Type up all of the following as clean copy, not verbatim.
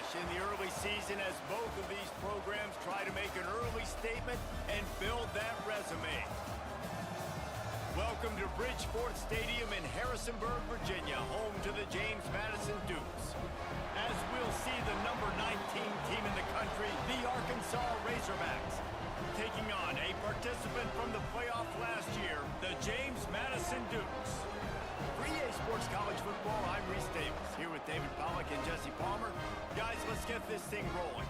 In the early season as both of these programs try to make an early statement and build that resume. Welcome to Bridgeport Stadium in Harrisonburg, Virginia, home to the James Madison Dukes. As we'll see the number 19 team in the country, the Arkansas Razorbacks, taking on a participant from the playoff last year, the James Madison Dukes. For EA Sports College Football, I'm Reese Davis, here with David Pollack and Jesse Palmer. Guys, let's get this thing rolling.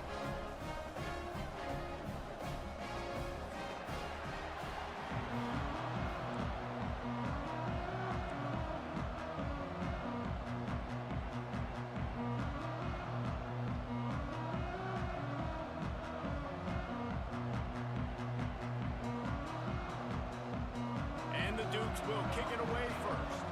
And the Dukes will kick it away first.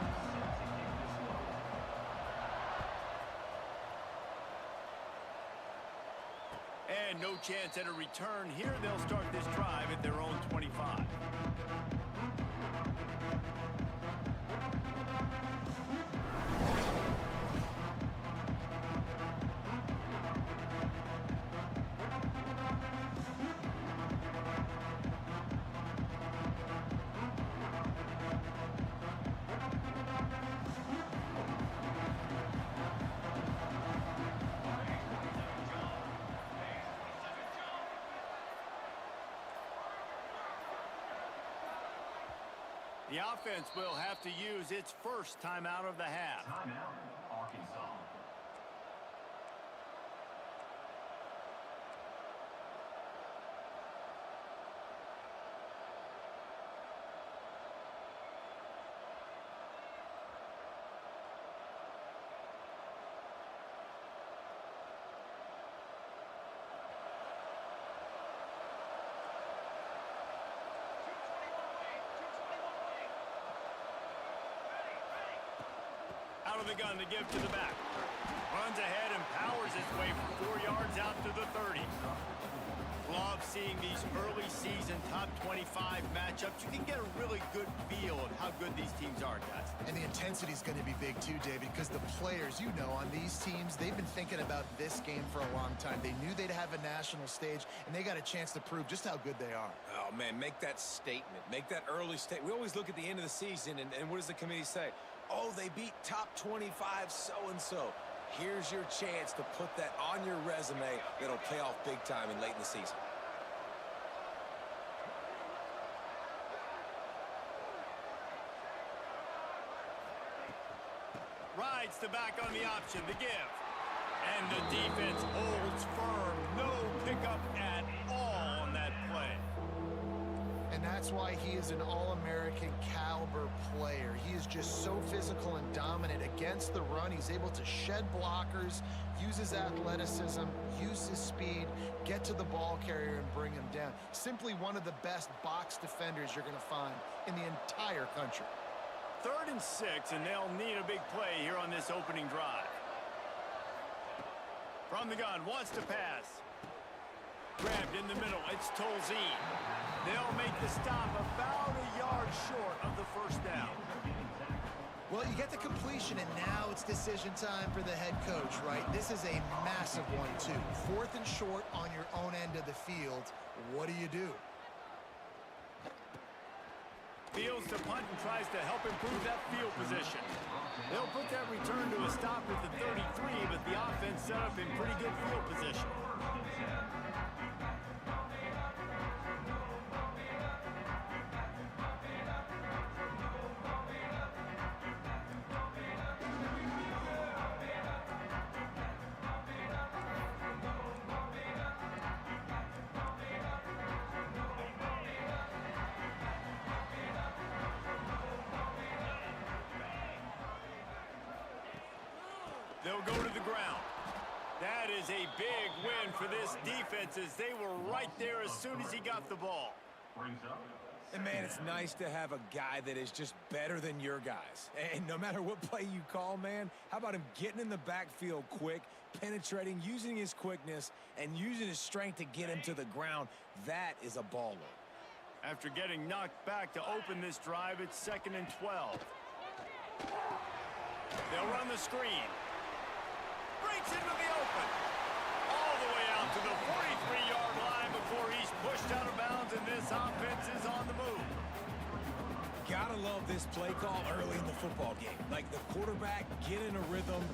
And no chance at a return here. They'll start this drive at their own 25. The offense will have to use its first timeout of the half. Timeout, Arkansas. Out of the gun to give to the back. Runs ahead and powers his way for 4 yards out to the 30. Love seeing these early season top 25 matchups. You can get a really good feel of how good these teams are, guys. And the intensity is going to be big too, David, because the players, you know, on these teams, they've been thinking about this game for a long time. They knew they'd have a national stage, and they got a chance to prove just how good they are. Oh, man, make that statement. Make that early statement. We always look at the end of the season, and what does the committee say? Oh, they beat top 25 so-and-so. Here's your chance to put that on your resume that'll pay off big time and late in the season. Rides the back on the option, the give. And the defense holds firm. No pickup at all on that play. And that's why he is an All-American caliber player. He is just so physical and dominant against the run. He's able to shed blockers, use his athleticism, use his speed, get to the ball carrier and bring him down. Simply one of the best box defenders you're going to find in the entire country. 3rd and 6, and they'll need a big play here on this opening drive. From the gun, wants to pass. Grabbed in the middle, it's Tolzien. They'll make the stop about a yard short of the first down. Well, you get the completion, and now it's decision time for the head coach, right? This is a massive one, too. 4th and short on your own end of the field. What do? Fields to punt and tries to help improve that field position. They'll put that return to a stop at the 33, but the offense set up in pretty good field position. They'll go to the ground. That is a big win for this defense as they were right there as soon as he got the ball. Brings up. And, man, it's nice to have a guy that is just better than your guys. And no matter what play you call, man, how about him getting in the backfield quick, penetrating, using his quickness, and using his strength to get him to the ground? That is a baller. After getting knocked back to open this drive, it's 2nd and 12. They'll run the screen. Breaks into the open. All the way out to the 43-yard line before he's pushed out of bounds, and this offense is on the move. Gotta love this play call early in the football game. Like the quarterback, get in a rhythm,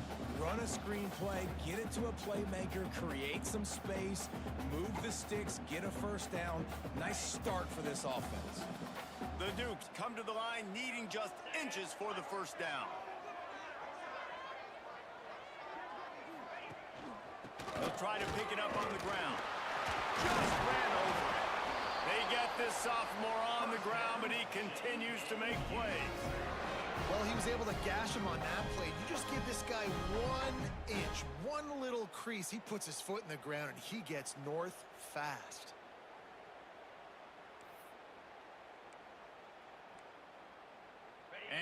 run a screen play, get it to a playmaker, create some space, move the sticks, get a first down. Nice start for this offense. The Dukes come to the line needing just inches for the first down. They'll try to pick it up on the ground. Just ran over it. They get this sophomore on the ground, but he continues to make plays. Well, he was able to gash him on that play. You just give this guy 1 inch, one little crease. He puts his foot in the ground, and he gets north fast.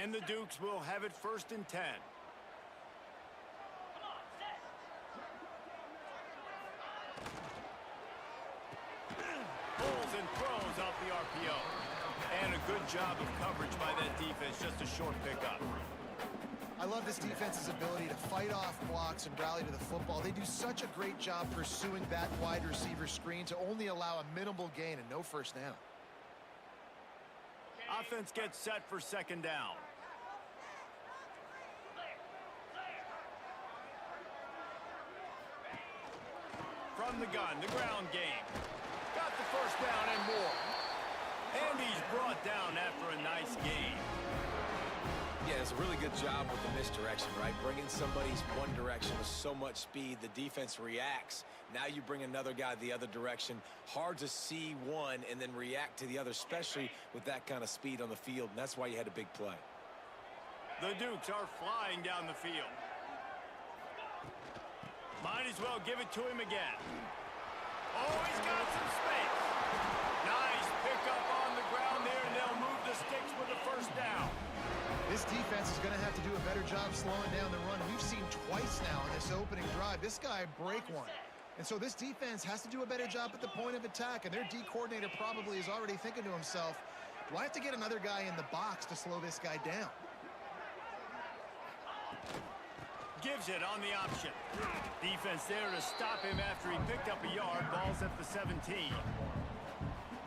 And the Dukes will have it 1st and 10. Pulls and throws off the RPO. And a good job of coverage by that defense, just a short pickup. I love this defense's ability to fight off blocks and rally to the football. They do such a great job pursuing that wide receiver screen to only allow a minimal gain and no first down. Offense gets set for 2nd down. From the gun, the ground game. Got the first down and more. And he's brought down after a nice gain. Yeah, it's a really good job with the misdirection, right? Bringing somebody's one direction with so much speed, the defense reacts. Now you bring another guy the other direction. Hard to see one and then react to the other, especially with that kind of speed on the field, and that's why you had a big play. The Dukes are flying down the field. Might as well give it to him again. Oh, he's got some space. Nice pickup on the ground there, and they'll move the sticks with the first down. This defense is going to have to do a better job slowing down the run. We've seen twice now in this opening drive. This guy break one. And so this defense has to do a better job at the point of attack, and their D coordinator probably is already thinking to himself, do I have to get another guy in the box to slow this guy down? Gives it on the option. Defense there to stop him after he picked up a yard. Ball's at the 17.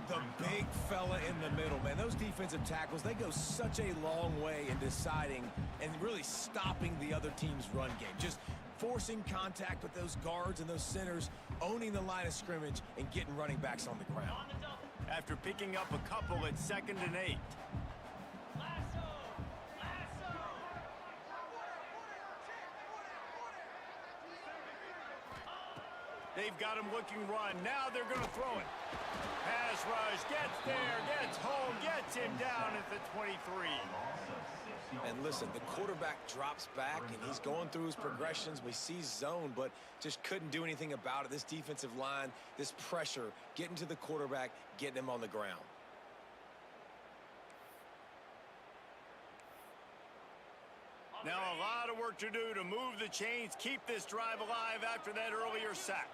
The big fella in the middle, man. Those defensive tackles, they go such a long way in deciding and really stopping the other team's run game. Just forcing contact with those guards and those centers, owning the line of scrimmage, and getting running backs on the ground. After picking up a couple at 2nd and 8. They've got him looking run. Now they're going to throw it. Pass rush, gets there, gets home, gets him down at the 23. And listen, the quarterback drops back, and he's going through his progressions. We see zone, but just couldn't do anything about it. This defensive line, this pressure, getting to the quarterback, getting him on the ground. Now a lot of work to do to move the chains, keep this drive alive after that earlier sack.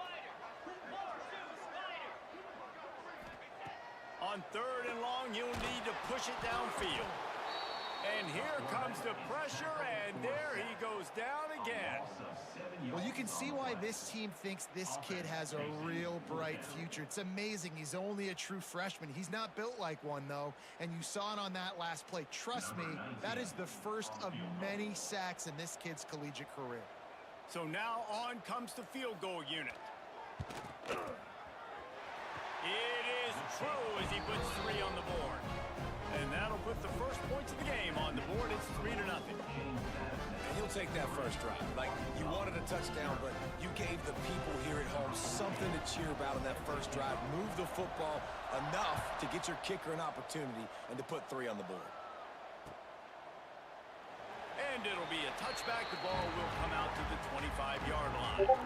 On 3rd and long, you'll need to push it downfield. And here comes the pressure, and there he goes down again. Well, you can see why this team thinks this kid has a real bright future. It's amazing. He's only a true freshman. He's not built like one, though, and you saw it on that last play. Trust me, that is the first of many sacks in this kid's collegiate career. So now on comes the field goal unit. It is true as he puts 3 on the board. And that'll put the first points of the game on the board. It's 3-0. And he'll take that first drive. Like, you wanted a touchdown, but you gave the people here at home something to cheer about in that first drive. Move the football enough to get your kicker an opportunity and to put 3 on the board. And And it'll be a touchback. The ball will come out to the 25-yard line.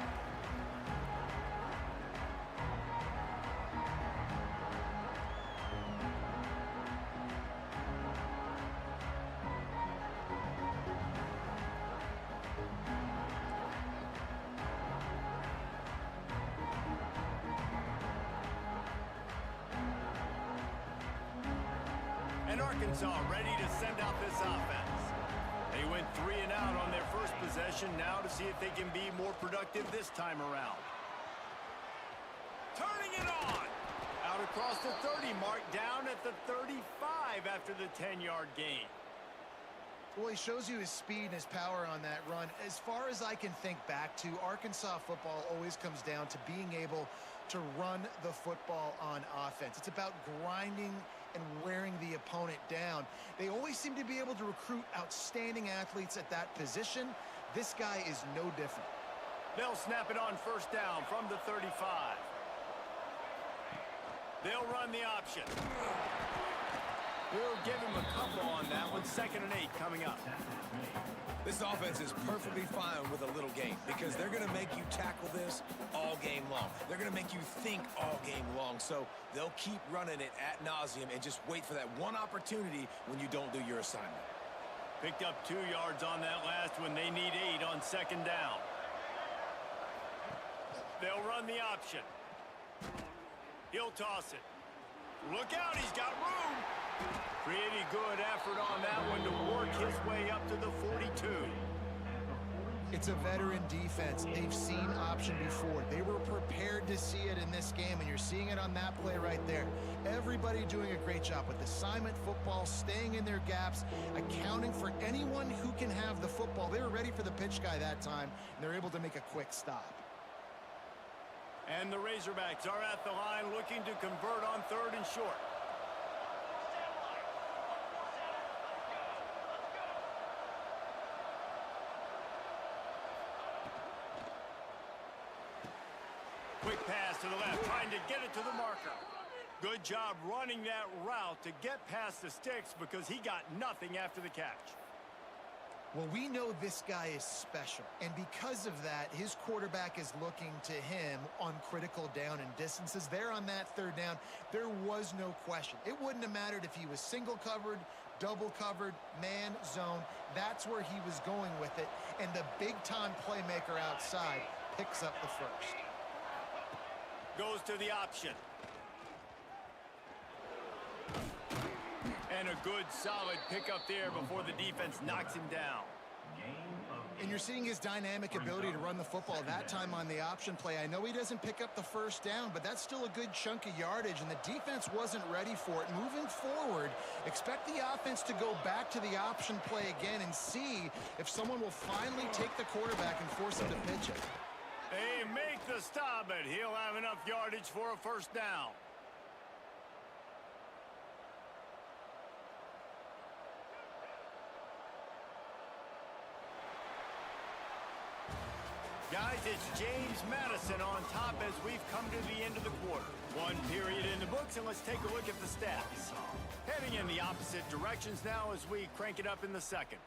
And Arkansas ready to send out this offense. They went 3 and out on their first possession, now to see if they can be more productive this time around. Turning it on! Out across the 30 mark, down at the 35 after the 10-yard gain. Well, he shows you his speed and his power on that run. As far as I can think back to, Arkansas football always comes down to being able to run the football on offense. It's about grinding and wearing the opponent down. They always seem to be able to recruit outstanding athletes at that position. This guy is no different. They'll snap it on first down from the 35. They'll run the option. We'll give him a couple on that one. 2nd and 8 coming up. This offense is perfectly fine with a little game because they're going to make you tackle this all game long. They're going to make you think all game long. So they'll keep running it ad nauseum and just wait for that one opportunity when you don't do your assignment. Picked up 2 yards on that last one. They need 8 on 2nd down. They'll run the option. He'll toss it. Look out, he's got room. Pretty good effort on that one to work his way up to the 42. It's a veteran defense. They've seen option before. They were prepared to see it in this game, and you're seeing it on that play right there. Everybody doing a great job with assignment football, staying in their gaps, accounting for anyone who can have the football. They were ready for the pitch guy that time, and they're able to make a quick stop. And the Razorbacks are at the line looking to convert on 3rd and short. Quick pass to the left, trying to get it to the marker. Good job running that route to get past the sticks because he got nothing after the catch. Well, we know this guy is special, and because of that, his quarterback is looking to him on critical down and distances. There on that 3rd down, there was no question. It wouldn't have mattered if he was single covered, double covered, man, zone. That's where he was going with it, and the big-time playmaker outside picks up the first. Goes to the option. And a good, solid pickup there before the defense knocks him down. And you're seeing his dynamic ability to run the football that time on the option play. I know he doesn't pick up the first down, but that's still a good chunk of yardage, and the defense wasn't ready for it. Moving forward, expect the offense to go back to the option play again and see if someone will finally take the quarterback and force him to pitch it. They make the stop, but he'll have enough yardage for a first down. Guys, it's James Madison on top as we've come to the end of the quarter. 1 period in the books, and let's take a look at the stats. Heading in the opposite directions now as we crank it up in the 2nd.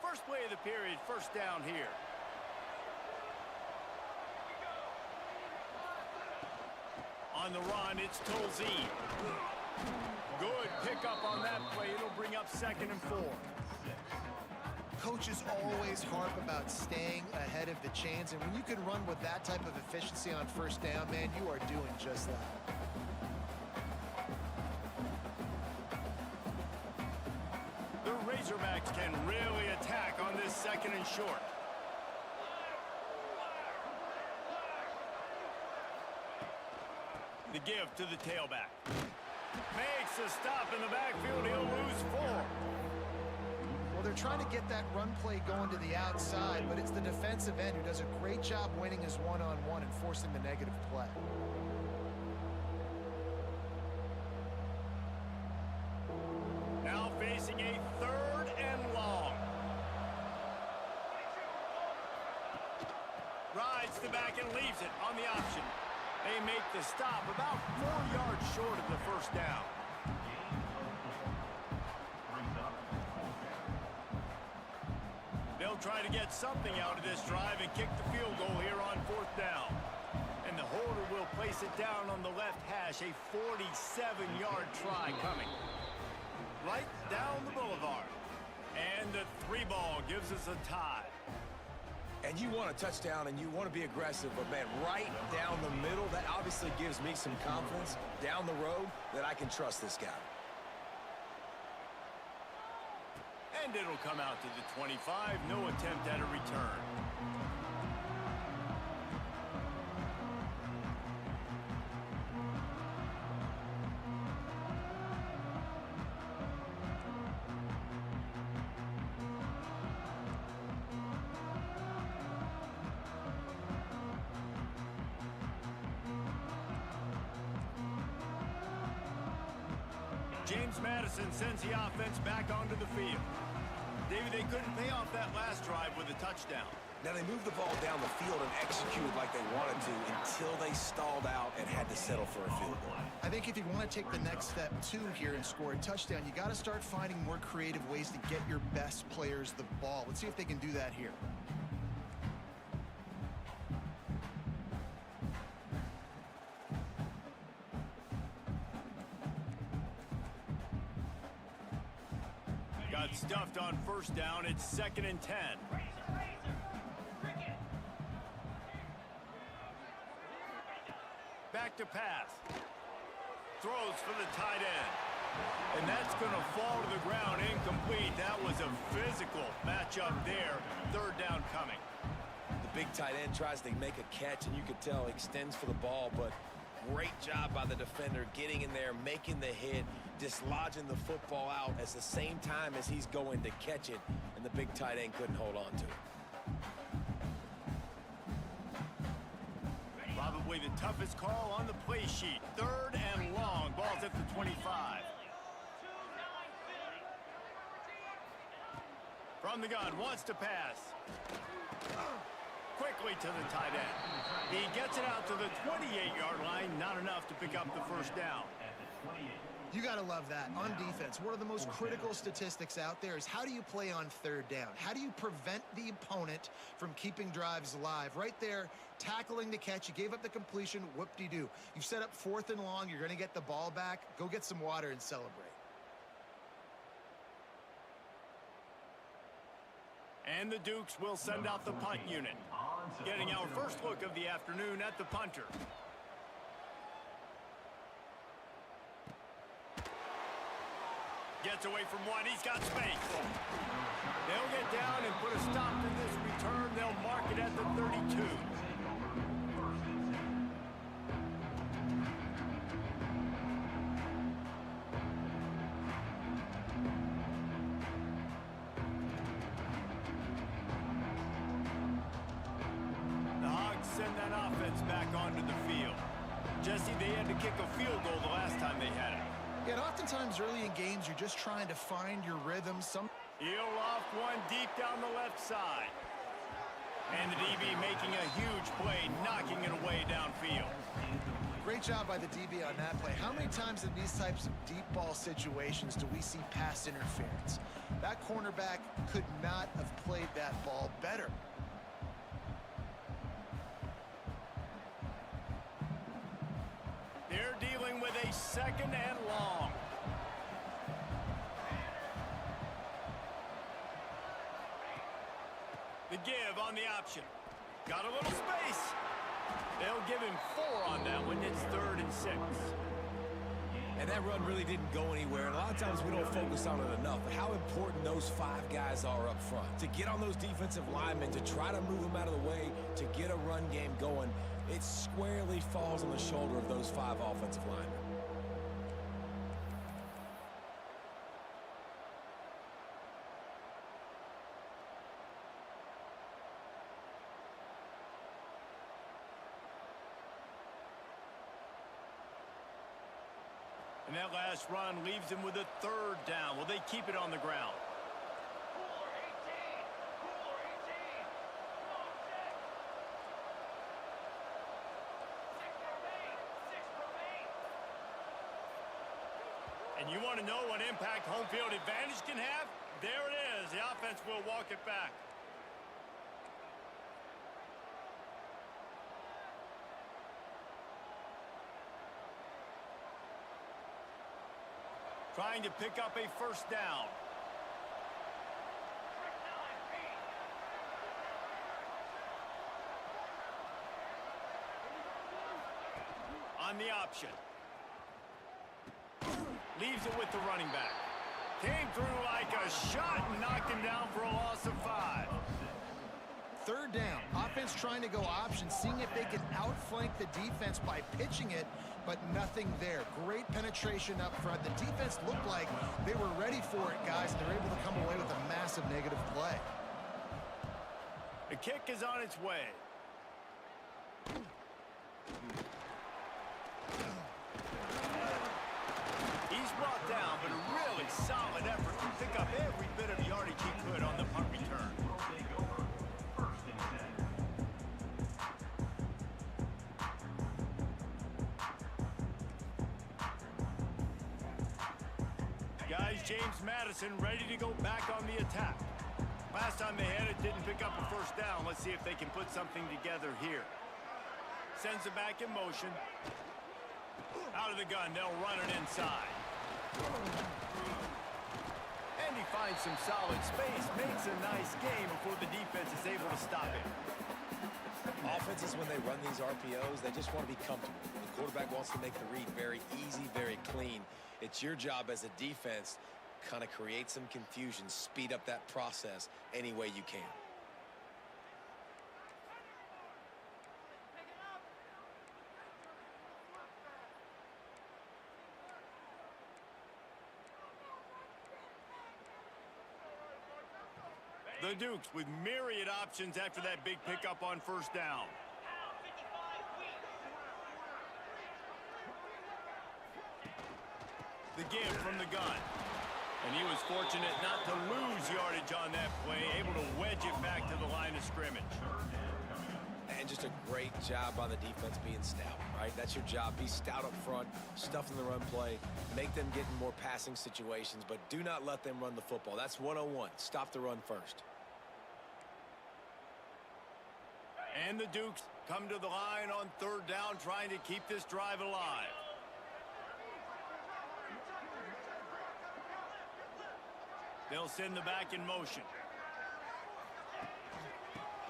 First play of the period, first down here. On the run, it's Tolzien. Good pickup on that play. It'll bring up 2nd and 4. Coaches always harp about staying ahead of the chains, and when you can run with that type of efficiency on first down, man, you are doing just that. The Razorbacks can really attack on this 2nd and short. The give to the tailback. Makes a stop in the backfield. He'll lose 4. Well, they're trying to get that run play going to the outside, but it's the defensive end who does a great job winning his one-on-one and forcing the negative play. Now facing facing a 3rd and long. Rides the back and leaves it on the option. They make the stop about 4 yards short of the first down. They'll try to get something out of this drive and kick the field goal here on 4th down. And the holder will place it down on the left hash, a 47-yard try coming. Right down the boulevard. And the 3-ball gives us a tie. And you want a touchdown and you want to be aggressive, but man, right down the middle, that obviously gives me some confidence down the road that I can trust this guy. And it'll come out to the 25, no attempt at a return. James Madison sends the offense back onto the field. David, they couldn't pay off that last drive with a touchdown. Now, they moved the ball down the field and executed like they wanted to until they stalled out and had to settle for a field goal. I think if you want to take the next step, too, here and score a touchdown, you got to start finding more creative ways to get your best players the ball. Let's see if they can do that here. Got stuffed on 1st down. It's 2nd and 10. Back to pass. Throws for the tight end. And that's going to fall to the ground incomplete. That was a physical matchup there. 3rd down coming. The big tight end tries to make a catch, and you could tell he extends for the ball, but great job by the defender getting in there, making the hit, dislodging the football out at the same time as he's going to catch it, and the big tight end couldn't hold on to it. Probably the toughest call on the play sheet. 3rd and long. Ball's at the 25. From the gun, wants to pass. Quickly to the tight end. He gets it out to the 28-yard line. Not enough to pick up the 1st down. You got to love that. On defense, one of the most critical statistics out there is how do you play on 3rd down? How do you prevent the opponent from keeping drives alive? Right there, tackling the catch. You gave up the completion. Whoop-de-doo. You've set up 4th and long. You're going to get the ball back. Go get some water and celebrate. And the Dukes will send out the punt unit. Getting our first look of the afternoon at the punter. Gets away from one. He's got space. They'll get down and put a stop to this return. They'll mark it at the 32. The Hogs send that offense back onto the field. Jesse, they had to kick a field goal the last time they had it. Yeah, and oftentimes early in games, you're just trying to find your rhythm. He'll loft one deep down the left side. And the DB making a huge play, knocking it away downfield. Great job by the DB on that play. How many times in these types of deep ball situations do we see pass interference? That cornerback could not have played that ball better. They're dealing with a 2nd and long. The give on the option. Got a little space. They'll give him 4 on that one. It's 3rd and 6. And that run really didn't go anywhere. And a lot of times we don't focus on it enough. But how important those 5 guys are up front. To get on those defensive linemen, to try to move them out of the way, to get a run game going, it squarely falls on the shoulder of those 5 offensive linemen. And that last run leaves them with a third down. Will they keep it on the ground? And you want to know what impact home field advantage can have? There it is. The offense will walk it back. Trying to pick up a first down. On the option. Leaves it with the running back. Came through like a shot and knocked him down for a loss of 5. Third down. Offense trying to go option, seeing if they can outflank the defense by pitching it, but nothing there. Great penetration up front. The defense looked like they were ready for it, guys, and they're able to come away with a massive negative play. The kick is on its way. He's brought down, but a really solid effort to pick up every bit of yardage he could on the punt return. First and 10. Guys, James Madison ready to go back on the attack. Last time they had it, didn't pick up a first down. Let's see if they can put something together here. Sends it back in motion. Out of the gun, they'll run it inside. And he finds some solid space, makes a nice game before the defense is able to stop it. Offenses, when they run these RPOs, they just want to be comfortable. The quarterback wants to make the read very easy, very clean. It's your job as a defense, kind of create some confusion, speed up that process any way you can. The Dukes with myriad options after that big pickup on first down. The give from the gun. And he was fortunate not to lose yardage on that play, able to wedge it back to the line of scrimmage. And just a great job by the defense being stout, right? That's your job. Be stout up front, stuff in the run play, make them get in more passing situations, but do not let them run the football. That's 101. Stop the run first. And the Dukes come to the line on third down, trying to keep this drive alive. They'll send the back in motion.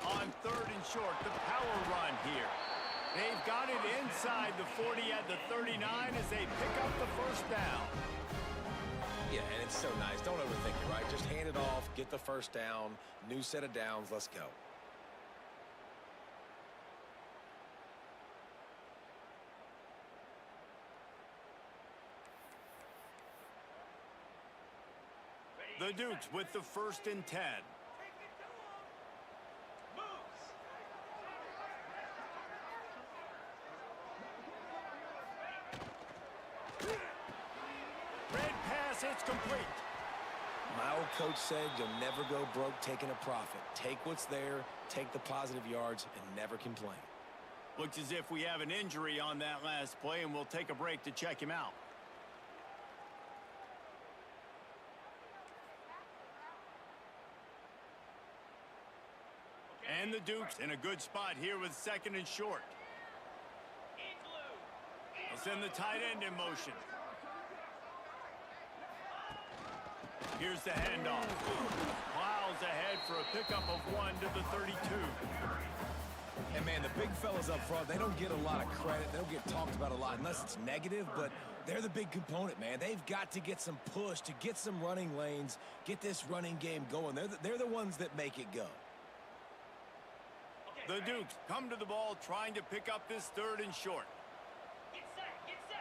On third and short, the power run here. They've got it inside the 40 at the 39 as they pick up the first down. Yeah, and it's so nice. Don't overthink it, right? Just hand it off, get the first down, new set of downs, let's go. The Dukes with the first and 10. Red pass, it's complete. My old coach said you'll never go broke taking a profit. Take what's there, take the positive yards, and never complain. Looks as if we have an injury on that last play, and we'll take a break to check him out. And the Dukes in a good spot here with second and short. They'll send the tight end in motion. Here's the handoff. Plows ahead for a pickup of 1 to the 32. And, man, the big fellas up front, they don't get a lot of credit. They don't get talked about a lot unless it's negative, but they're the big component, man. They've got to get some push, to get some running lanes, get this running game going. They're the ones that make it go. The Dukes come to the ball trying to pick up this third and short. Get set, get set.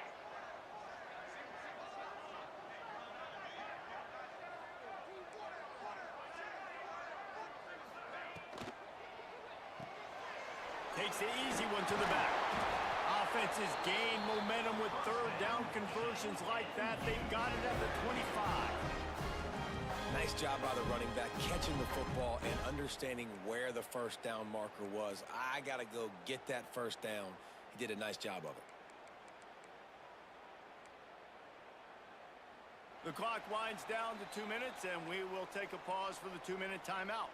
Takes the easy one to the back. offenses gain momentum with third down conversions like that. They've got it at the 25. Nice job by the running back, catching the football and understanding where the first down marker was. I got to go get that first down. He did a nice job of it. The clock winds down to 2 minutes, and we will take a pause for the 2-minute timeout.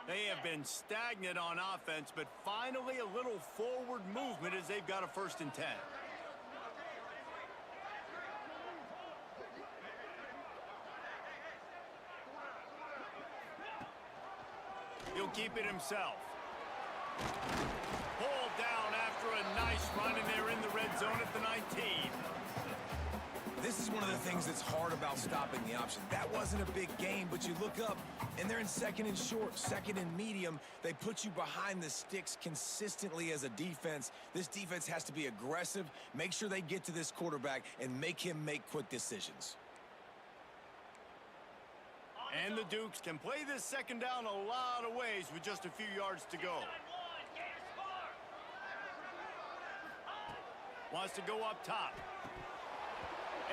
They have been stagnant on offense, but finally a little forward movement as they've got a 1st and 10. He'll keep it himself. Pulled down after a nice run, and they're in the red zone at the 19. This is one of the things that's hard about stopping the option. That wasn't a big gain, but you look up, and they're in 2nd and short, 2nd and medium. They put you behind the sticks consistently as a defense. This defense has to be aggressive, make sure they get to this quarterback, and make him make quick decisions. And the Dukes can play this 2nd down a lot of ways with just a few yards to go. Wants to go up top.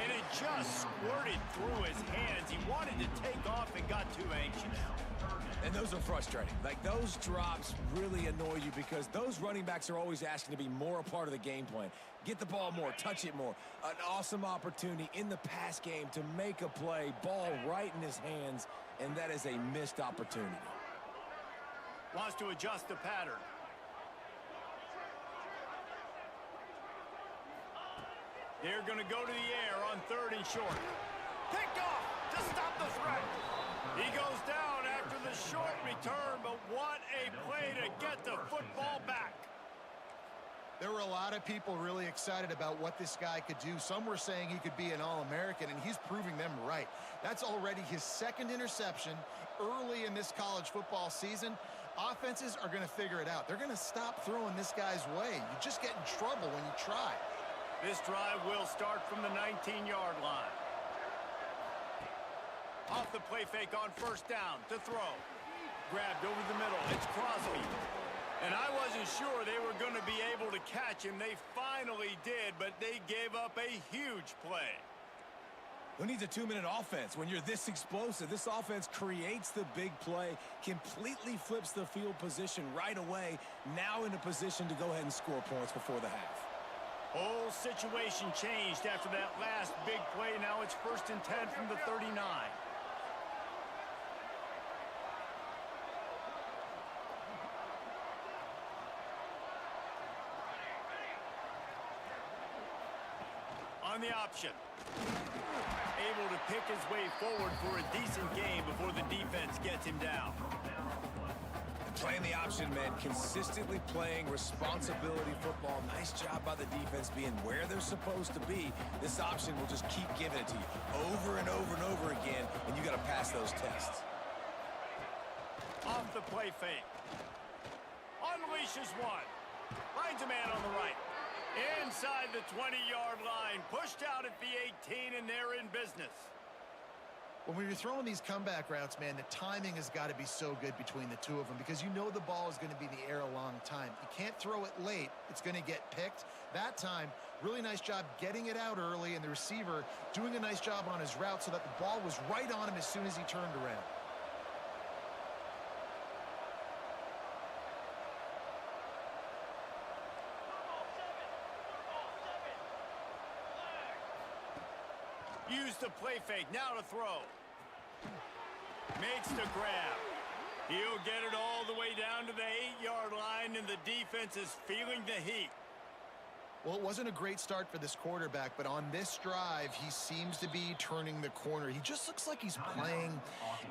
And it just squirted through his hands. He wanted to take off and got too anxious. And those are frustrating. Like, those drops really annoy you because those running backs are always asking to be more a part of the game plan. Get the ball more, touch it more. An awesome opportunity in the pass game to make a play, ball right in his hands, and that is a missed opportunity. Wants to adjust the pattern. They're going to go to the air on 3rd and short. Picked off to stop the threat. He goes down after the short return, but what a play to get the football back. There were a lot of people really excited about what this guy could do. Some were saying he could be an All-American, and he's proving them right. That's already his 2nd interception early in this college football season. Offenses are going to figure it out. They're going to stop throwing this guy's way. You just get in trouble when you try. This drive will start from the 19-yard line. Off the play fake on 1st down to throw. Grabbed over the middle. It's Crosby. And I wasn't sure they were going to be able to catch him. They finally did, but they gave up a huge play. Who needs a 2-minute offense when you're this explosive? This offense creates the big play, completely flips the field position right away, now in a position to go ahead and score points before the half. Whole situation changed after that last big play. Now it's 1st and 10 from the 39. On the option. Able to pick his way forward for a decent game before the defense gets him down. Playing the option, man, consistently playing responsibility football. Nice job by the defense being where they're supposed to be. This option will just keep giving it to you over and over and over again, and you got to pass those tests. Off the play fake. Unleashes one. Finds a man on the right. Inside the 20-yard line. Pushed out at the 18, and they're in business. When you're throwing these comeback routes, man, the timing has got to be so good between the two of them because you know the ball is going to be in the air a long time. You can't throw it late. It's going to get picked. That time, really nice job getting it out early, and the receiver doing a nice job on his route so that the ball was right on him as soon as he turned around. Use the play fake, now to throw. Makes the grab. He'll get it all the way down to the 8-yard line, and the defense is feeling the heat. Well, it wasn't a great start for this quarterback, but on this drive, he seems to be turning the corner. He just looks like he's playing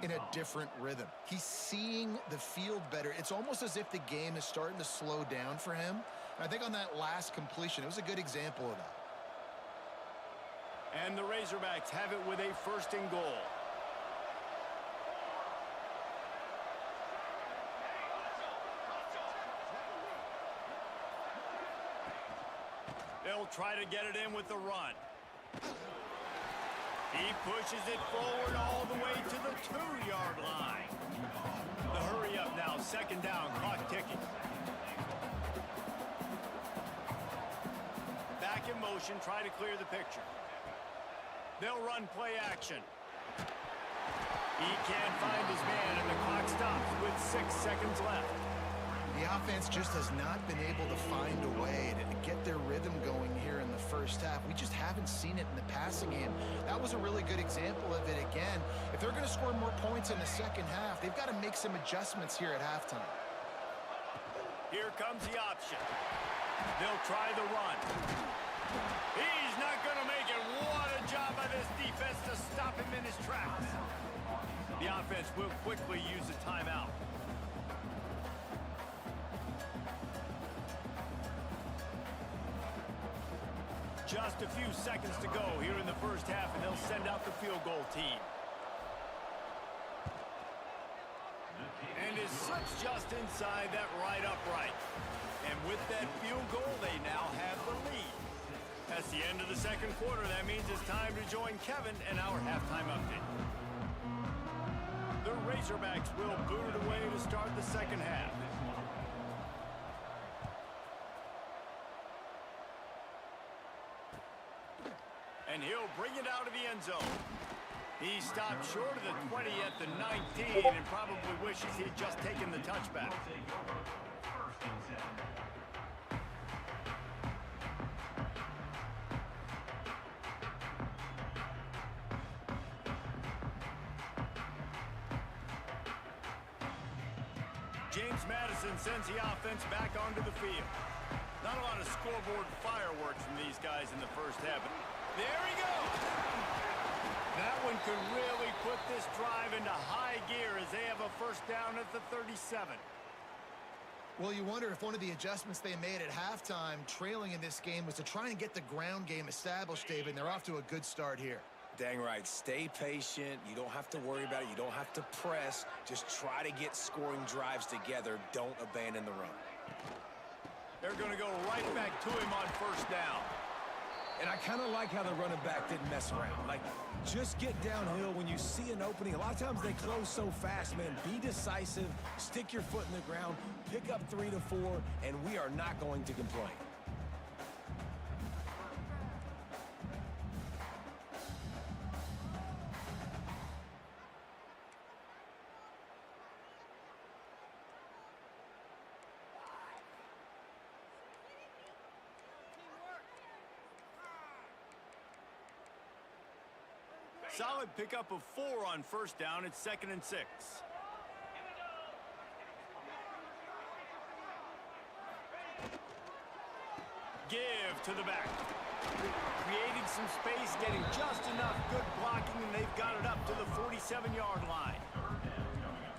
in a different rhythm. He's seeing the field better. It's almost as if the game is starting to slow down for him. And I think on that last completion, it was a good example of that. And the Razorbacks have it with a 1st and goal. They'll try to get it in with the run. He pushes it forward all the way to the 2-yard line. The hurry up now, second down, clock ticking. Back in motion, try to clear the picture. They'll run play action. He can't find his man, and the clock stops with 6 seconds left. The offense just has not been able to find a way to get their rhythm going here in the first half. We just haven't seen it in the passing game. That was a really good example of it again. If they're going to score more points in the second half, they've got to make some adjustments here at halftime. Here comes the option. They'll try the run. He's not going to make it. What a job by this defense to stop him in his tracks. The offense will quickly use a timeout. Just a few seconds to go here in the first half, and they'll send out the field goal team. And it slips just inside that right upright. And with that field goal, they now have the lead. That's the end of the second quarter. That means it's time to join Kevin and our halftime update. The Razorbacks will boot it away to start the second half. And he'll bring it out of the end zone. He stopped short of the 20 at the 19 and probably wishes he'd just taken the touchback. First and 7. James Madison sends the offense back onto the field. Not a lot of scoreboard fireworks from these guys in the first half. But there he goes! That one could really put this drive into high gear as they have a first down at the 37. Well, you wonder if one of the adjustments they made at halftime, trailing in this game, was to try and get the ground game established, David, and they're off to a good start here. Dang right. Stay patient. You don't have to worry about it. You don't have to press. Just try to get scoring drives together. Don't abandon the run. They're going to go right back to him on first down. And I kind of like how the running back didn't mess around. Like, just get downhill when you see an opening. A lot of times they close so fast, man. Be decisive. Stick your foot in the ground. Pick up 3 to 4, and we are not going to complain. Solid pickup of 4 on first down. It's 2nd and 6. Give to the back. Creating some space, getting just enough good blocking, and they've got it up to the 47-yard line.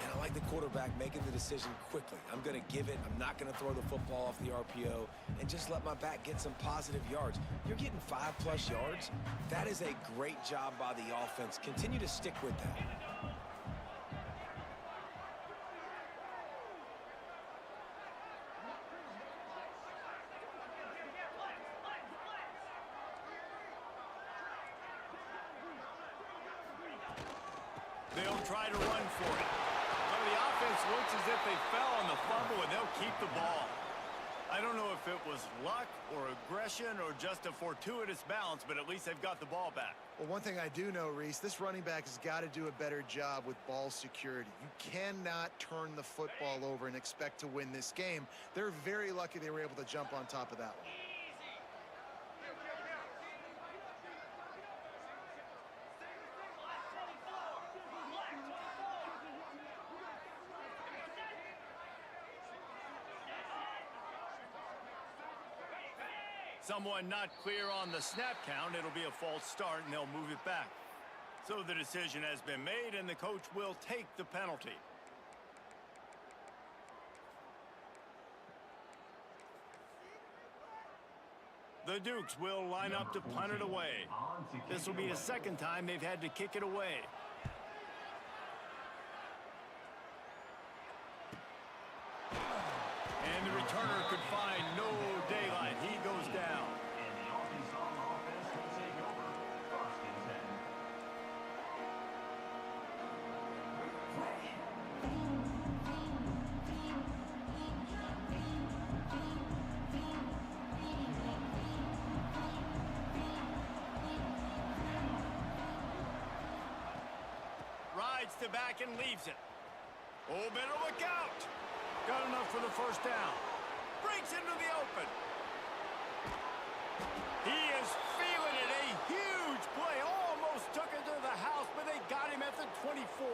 And I like the quarterback making the decision quickly. I'm going to give it. I'm not going to throw the football off the RPO and just let my back get some positive yards. You're getting 5+ yards. That is a great job by the offense. Continue to stick with that. They'll try to run for it. Well, the offense looks as if they fell on the fumble, and they'll keep the ball. I don't know if it was luck or aggression or just a fortuitous bounce, but at least they've got the ball back. Well, one thing I do know, Reese, this running back has got to do a better job with ball security. You cannot turn the football over and expect to win this game. They're very lucky they were able to jump on top of that one. Someone not clear on the snap count. It'll be a false start, and they'll move it back. So the decision has been made, and the coach will take the penalty. The Dukes will line up to punt it away. This will be the second time they've had to kick it away. And the returner could find no daylight. He goes down. And the Arkansas offense will take over. First and 10. gets the back and leaves it. Oh, better look out. Got enough for the first down. Breaks into the open. He is feeling it. A huge play. Almost took it to the house, but they got him at the 24.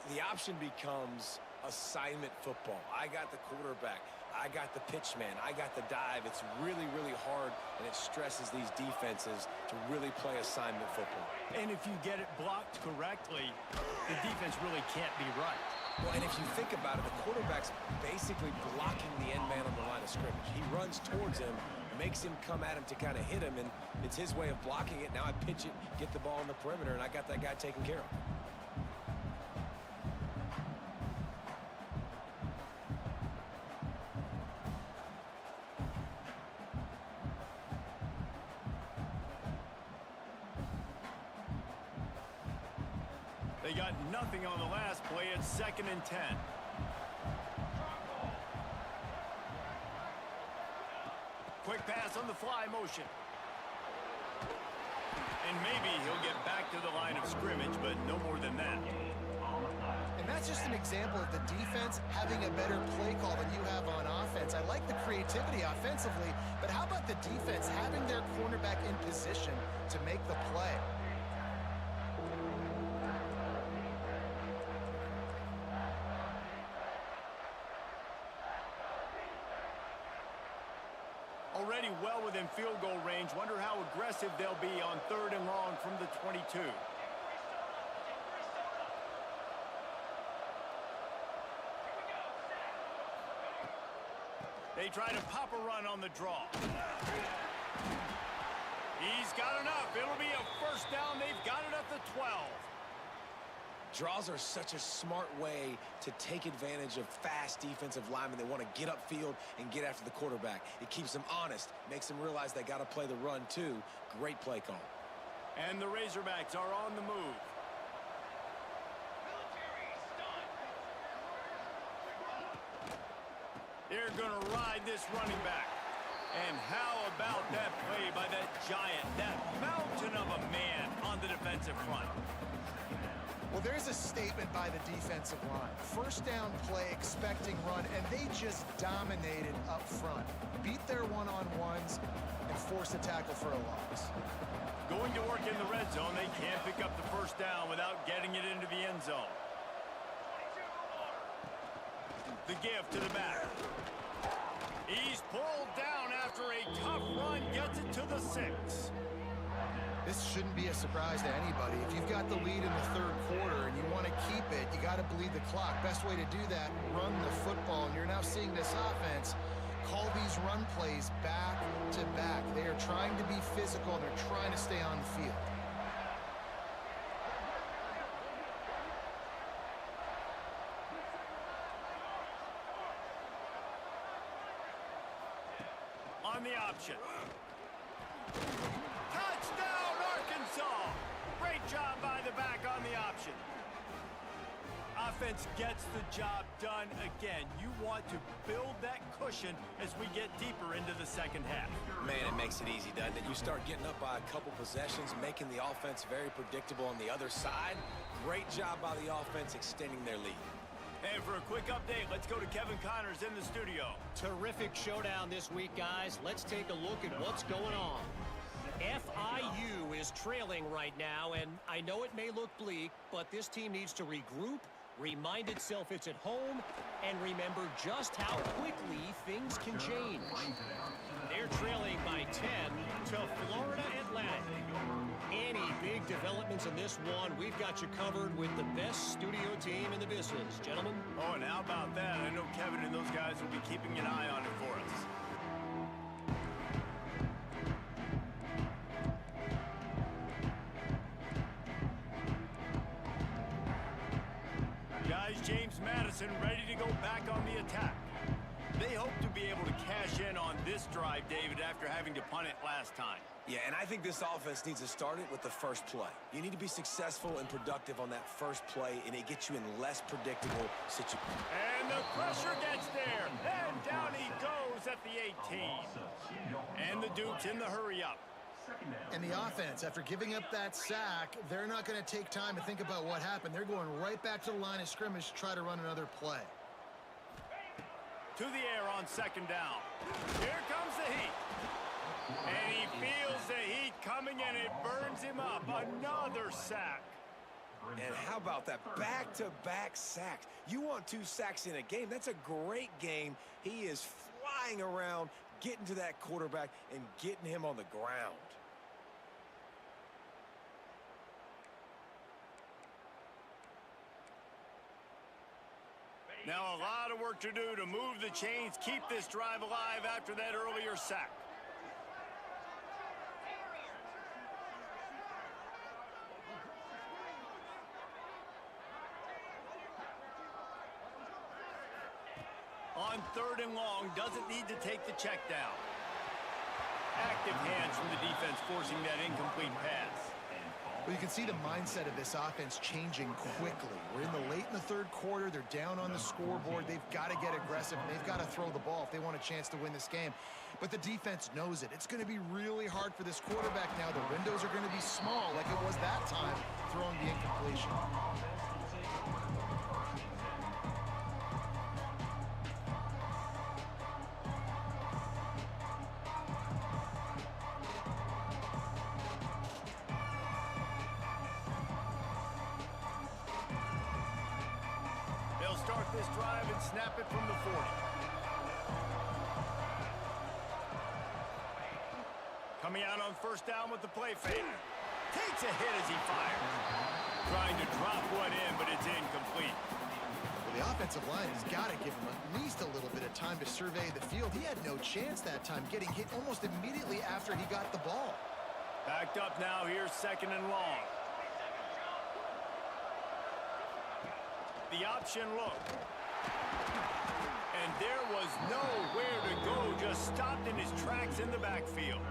The option becomes assignment football. I got the quarterback. I got the pitch man. I got the dive. It's really, really hard, and it stresses these defenses to really play assignment football. And if you get it blocked correctly, the defense really can't be right. Well, and if you think about it, the quarterback's basically blocking the end man on the line of scrimmage. He runs towards him, makes him come at him to kind of hit him, and it's his way of blocking it. Now I pitch it, get the ball in the perimeter, and I got that guy taken care of. They got nothing on the last play. It's 2nd and 10. Quick pass on the fly motion. And maybe he'll get back to the line of scrimmage, but no more than that. And that's just an example of the defense having a better play call than you have on offense. I like the creativity offensively, but how about the defense having their cornerback in position to make the play? Already well within field goal range. Wonder how aggressive they'll be on 3rd and long from the 22. They try to pop a run on the draw. He's got enough. It'll be a first down. They've got it at the 12. Draws are such a smart way to take advantage of fast defensive linemen. They want to get upfield and get after the quarterback. It keeps them honest, makes them realize they got to play the run too. Great play call. And the Razorbacks are on the move. They're going to ride this running back. And how about that play by that giant, that mountain of a man on the defensive front? Well, there's a statement by the defensive line. First down play, expecting run, and they just dominated up front. Beat their one-on-ones and forced a tackle for a loss. Going to work in the red zone, they can't pick up the first down without getting it into the end zone. The give to the back. He's pulled down after a tough run, gets it to the 6. This shouldn't be a surprise to anybody. If you've got the lead in the 3rd quarter and you want to keep it, you got to bleed the clock. Best way to do that, run the football. And you're now seeing this offense call these run plays back to back. They are trying to be physical, and they're trying to stay on the field. On the option. Touchdown, Arkansas! Great job by the back on the option. Offense gets the job done again. You want to build that cushion as we get deeper into the 2nd half. Man, it makes it easy, doesn't it? You start getting up by a couple possessions, making the offense very predictable on the other side. Great job by the offense extending their lead. And for a quick update, let's go to Kevin Connors in the studio. Terrific showdown this week, guys. Let's take a look at what's going on. FIU is trailing right now, and I know it may look bleak, but this team needs to regroup, remind itself it's at home, and remember just how quickly things can change. They're trailing by 10 to Florida Atlantic. Any big developments in this one, we've got you covered with the best studio team in the business, gentlemen. Oh, and how about that? I know Kevin and those guys will be keeping an eye on it for us. Guys, James Madison ready to go back on the attack. They hope to be able to cash in on this drive, David, after having to punt it last time. Yeah, and I think this offense needs to start it with the first play. You need to be successful and productive on that first play, and it gets you in less predictable situations. And the pressure gets there. And down he goes at the 18. And the Dukes in the hurry up. Second down. And the offense, after giving up that sack, they're not going to take time to think about what happened. They're going right back to the line of scrimmage to try to run another play. To the air on second down. Here comes the heat. And he feels the heat coming, and it burns him up. Another sack. And how about that back-to-back sacks? You want 2 sacks in a game. That's a great game. He is flying around, getting to that quarterback and getting him on the ground. Now a lot of work to do to move the chains, keep this drive alive after that earlier sack. On third and long, doesn't need to take the check down. Active hands from the defense forcing that incomplete pass. Well, you can see the mindset of this offense changing quickly. We're late in the third quarter. They're down on the scoreboard. They've got to get aggressive, and they've got to throw the ball if they want a chance to win this game. But the defense knows it. It's going to be really hard for this quarterback now. The windows are going to be small like it was that time throwing the incompletion. Start this drive and snap it from the 40. Coming out on first down with the play fake. Takes a hit as he fires. Trying to drop one in, but it's incomplete. Well, the offensive line has got to give him at least a little bit of time to survey the field. He had no chance that time, getting hit almost immediately after he got the ball. Backed up now, here's second and long. The option look. And there was nowhere to go, just stopped in his tracks in the backfield.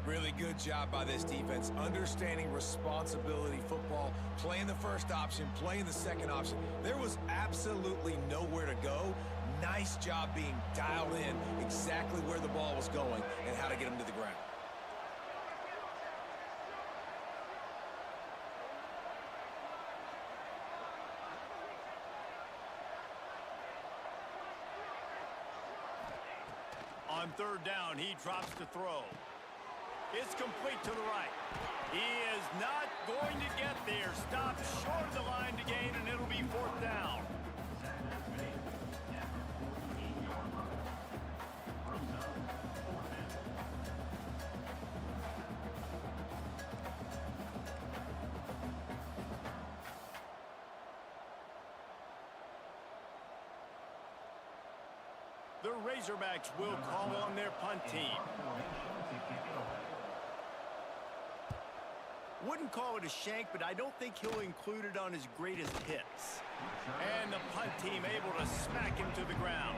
Really good job by this defense, understanding responsibility football, playing the first option, playing the second option. There was absolutely nowhere to go. Nice job being dialed in exactly where the ball was going and how to get him to the ground. On third down, he drops to throw. It's complete to the right. He is not going to get there. Stopped short of the line to gain, and it'll be fourth down. The Razorbacks will call on their punt team. Wouldn't call it a shank, but I don't think he'll include it on his greatest hits. And the punt team able to smack him to the ground.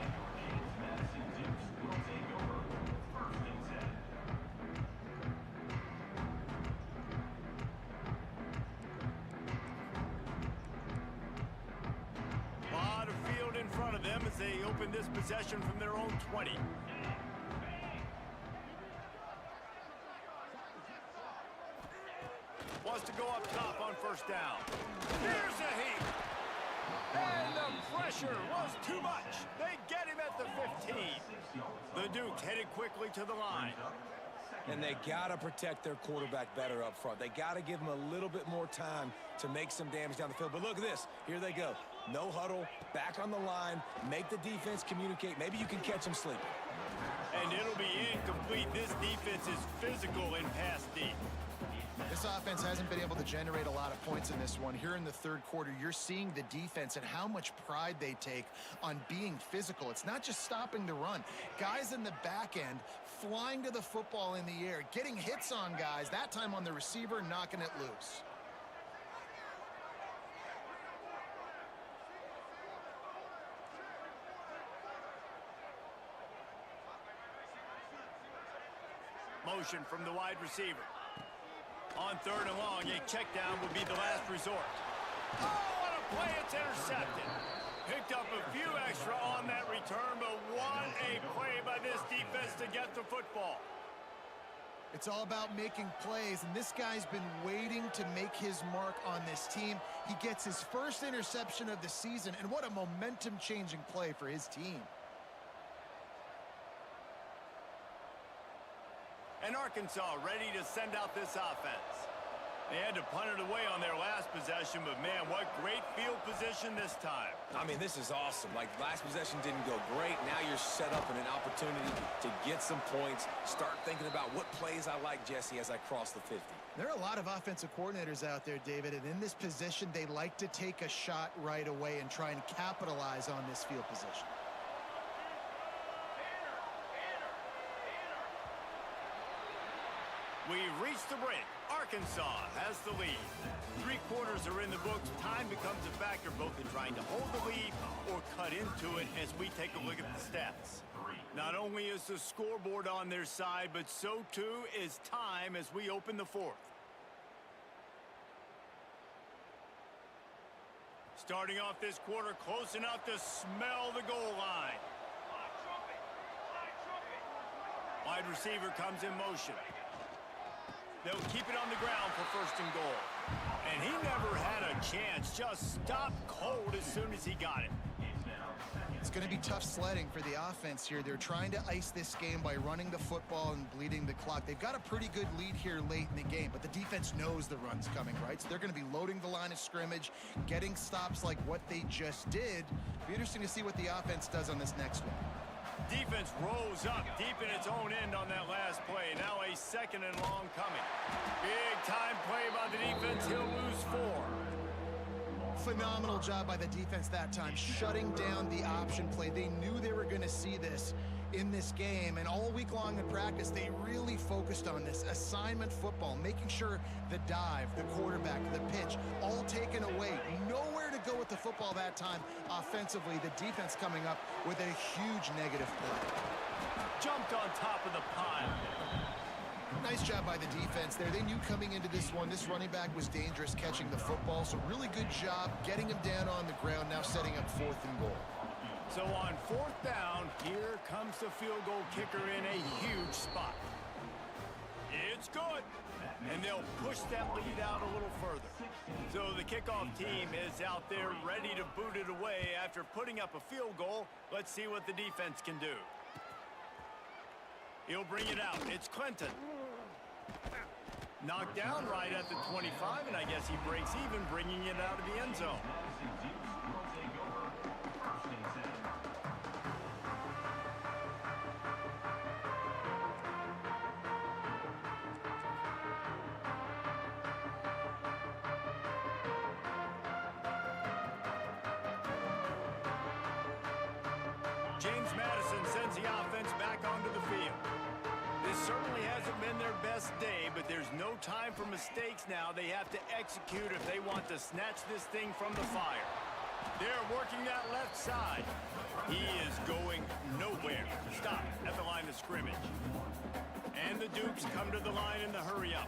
Lot of field in front of them as they open this possession from their own 20. Wants to go up top on first down. Here's a heat. And the pressure was too much. They get him at the 15. The Dukes headed quickly to the line. And they got to protect their quarterback better up front. They got to give him a little bit more time to make some damage down the field. But look at this. Here they go. No huddle, back on the line, make the defense communicate. Maybe you can catch them sleeping. And it'll be incomplete. This defense is physical in pass deep. This offense hasn't been able to generate a lot of points in this one. Here in the third quarter, you're seeing the defense and how much pride they take on being physical. It's not just stopping the run. Guys in the back end flying to the football in the air, getting hits on guys, that time on the receiver, knocking it loose. Motion from the wide receiver. On third and long, a check down would be the last resort. Oh, what a play, it's intercepted. Picked up a few extra on that return, but what a play by this defense to get the football. It's all about making plays, and this guy's been waiting to make his mark on this team. He gets his first interception of the season, and what a momentum-changing play for his team. And Arkansas ready to send out this offense. They had to punt it away on their last possession, but man, what great field position this time. I mean, this is awesome. Like, last possession didn't go great. Now you're set up in an opportunity to get some points. Start thinking about what plays I like, Jesse, as I cross the 50. There are a lot of offensive coordinators out there, David, and in this position, they like to take a shot right away and try and capitalize on this field position. We've reached the break. Arkansas has the lead. 3 quarters are in the books. Time becomes a factor both in trying to hold the lead or cut into it as we take a look at the stats. Not only is the scoreboard on their side, but so too is time as we open the 4th. Starting off this quarter close enough to smell the goal line. Wide receiver comes in motion. They'll keep it on the ground for 1st and goal. And he never had a chance. Just stopped cold as soon as he got it. It's going to be tough sledding for the offense here. They're trying to ice this game by running the football and bleeding the clock. They've got a pretty good lead here late in the game, but the defense knows the run's coming, right? So they're going to be loading the line of scrimmage, getting stops like what they just did. It'll be interesting to see what the offense does on this next one. Defense rolls up deep in its own end on that last play. Now a 2nd and long coming. Big time play by the defense. He'll lose 4. Phenomenal job by the defense that time, shutting down the option play. They knew they were going to see this in this game, and all week long in practice, they really focused on this assignment football, making sure the dive, the quarterback, the pitch, all taken away. Nowhere to go with the football that time offensively. The defense coming up with a huge negative play. Jumped on top of the pile. Nice job by the defense there. They knew coming into this one, this running back was dangerous catching the football, so really good job getting him down on the ground, now setting up 4th and goal. So on 4th down, here comes the field goal kicker in a huge spot. It's good. And they'll push that lead out a little further. So the kickoff team is out there ready to boot it away after putting up a field goal. Let's see what the defense can do. He'll bring it out. It's Clinton. Knocked down right at the 25, and I guess he breaks even, bringing it out of the end zone. James Madison sends the offense back onto the field. This certainly hasn't been their best day, but there's no time for mistakes now. They have to execute if they want to snatch this thing from the fire. They're working that left side. He is going nowhere. Stop at the line of scrimmage. And the Dukes come to the line in the hurry up.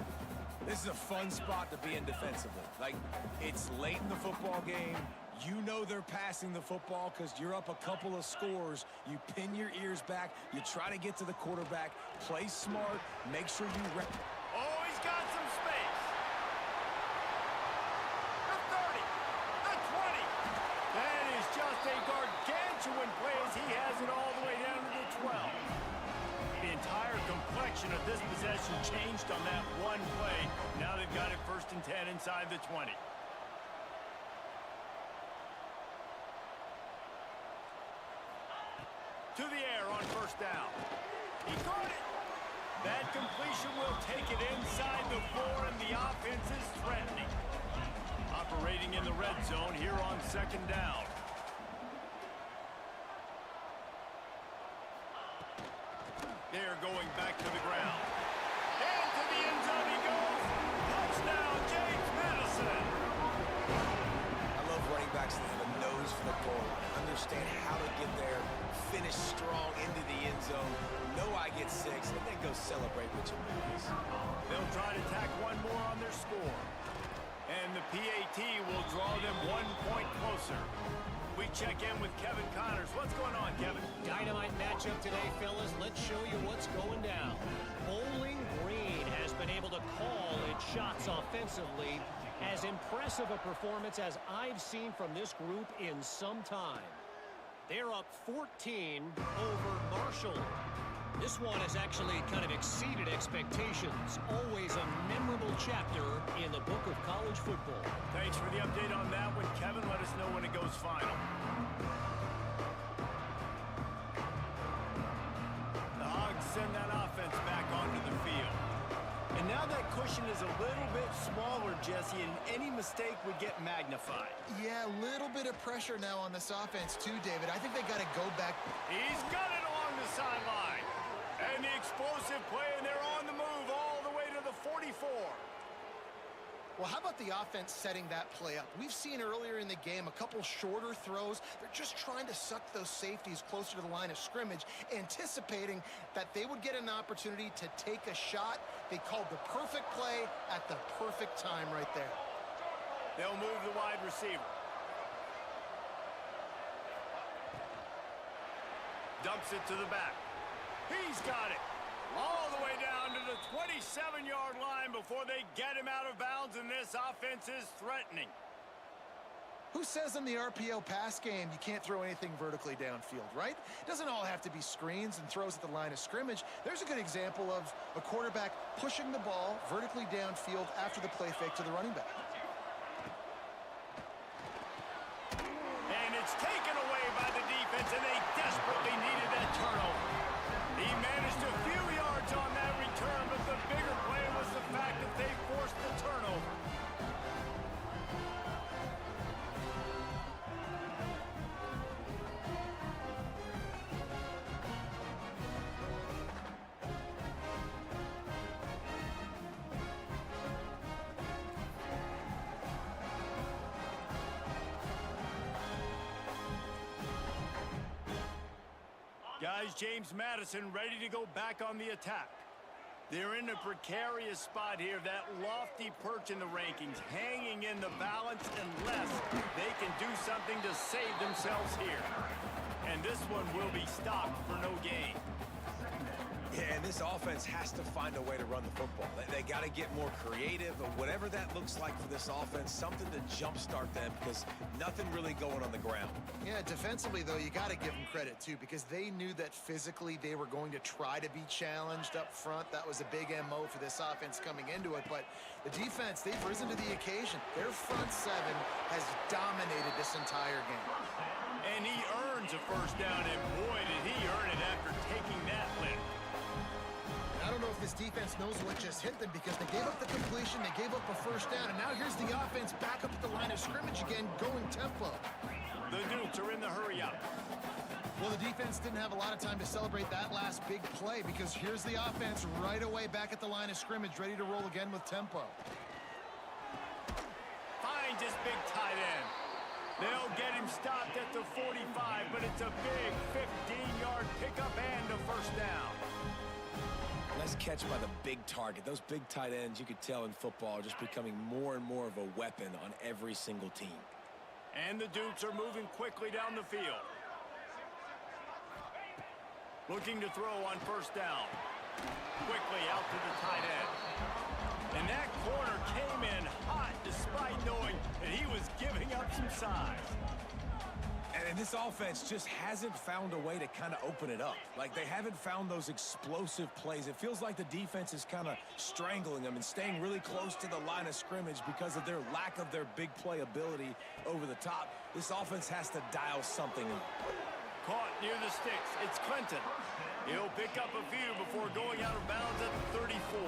This is a fun spot to be in defensively. Like, it's late in the football game. You know they're passing the football because you're up a couple of scores. You pin your ears back. You try to get to the quarterback. Play smart. Make sure you... Oh, he's got some space. The 30. The 20. That is just a gargantuan play as he has it all the way down to the 12. The entire complexion of this possession changed on that one play. Now they've got it 1st and 10 inside the 20. To the air on 1st down. He caught it. That completion will take it inside the 4, and the offense is threatening. Operating in the red zone here on 2nd down. They're going back to the ground. And to the end zone he goes. Touchdown, James Madison. I love running backs that have a nose for the goal. Understand how to get there, finish strong into the end zone, know I get 6, and then go celebrate with your boys. They'll try to tack one more on their score. And the PAT will draw them 1 point closer. We check in with Kevin Connors. What's going on, Kevin? Dynamite matchup today, fellas. Let's show you what's going down. Bowling Green shots offensively. As impressive a performance as I've seen from this group in some time. They're up 14 over Marshall. This one has actually kind of exceeded expectations. Always a memorable chapter in the book of college football. Thanks for the update on that one, Kevin. Let us know when it goes final. The Hogs send that offense back onto the field. And now that cushion is a little bit smaller, Jesse, and any mistake would get magnified. Yeah, a little bit of pressure now on this offense too, David. I think they got to go back. He's got it along the sideline. And the explosive play, and they're on the move all the way to the 44. Well, how about the offense setting that play up? We've seen earlier in the game a couple shorter throws. They're just trying to suck those safeties closer to the line of scrimmage, anticipating that they would get an opportunity to take a shot. They called the perfect play at the perfect time right there. They'll move the wide receiver. Dumps it to the back. He's got it. All the way down to the 27-yard line before they get him out of bounds, and this offense is threatening. Who says in the RPO pass game you can't throw anything vertically downfield, right? It doesn't all have to be screens and throws at the line of scrimmage. There's a good example of a quarterback pushing the ball vertically downfield after the play fake to the running back. And it's taken away by the defense, and they desperately needed that turnover. He managed a few yards on that return, but the bigger play was the fact that they forced the turnover. Guys, James Madison ready to go back on the attack. They're in a precarious spot here, that lofty perch in the rankings, hanging in the balance unless they can do something to save themselves here. And this one will be stopped for no gain. Yeah, and this offense has to find a way to run the football. They got to get more creative, or whatever that looks like for this offense, something to jumpstart them, because nothing really going on the ground. Yeah, defensively, though, you got to give them credit, too, because they knew that physically they were going to try to be challenged up front. That was a big MO for this offense coming into it. But the defense, they've risen to the occasion. Their front seven has dominated this entire game. And he earns a first down, and boy, did he earn it after taking that lift. I don't know if this defense knows what just hit them, because they gave up the completion, they gave up a first down, and now here's the offense back up at the line of scrimmage again, going tempo. The Dukes are in the hurry up. Well, the defense didn't have a lot of time to celebrate that last big play, because here's the offense right away back at the line of scrimmage, ready to roll again with tempo. Finds his big tight end. They'll get him stopped at the 45, but it's a big 15-yard pickup and a first down. Nice catch by the big target. Those big tight ends, you could tell in football, are just becoming more and more of a weapon on every single team. And the Dukes are moving quickly down the field. Looking to throw on first down. Quickly out to the tight end. And that corner came in hot despite knowing that he was giving up some size. And this offense just hasn't found a way to kind of open it up. Like, they haven't found those explosive plays. It feels like the defense is kind of strangling them and staying really close to the line of scrimmage because of their lack of their big play ability over the top. This offense has to dial something up. Caught near the sticks. It's Clinton. He'll pick up a few before going out of bounds at the 34.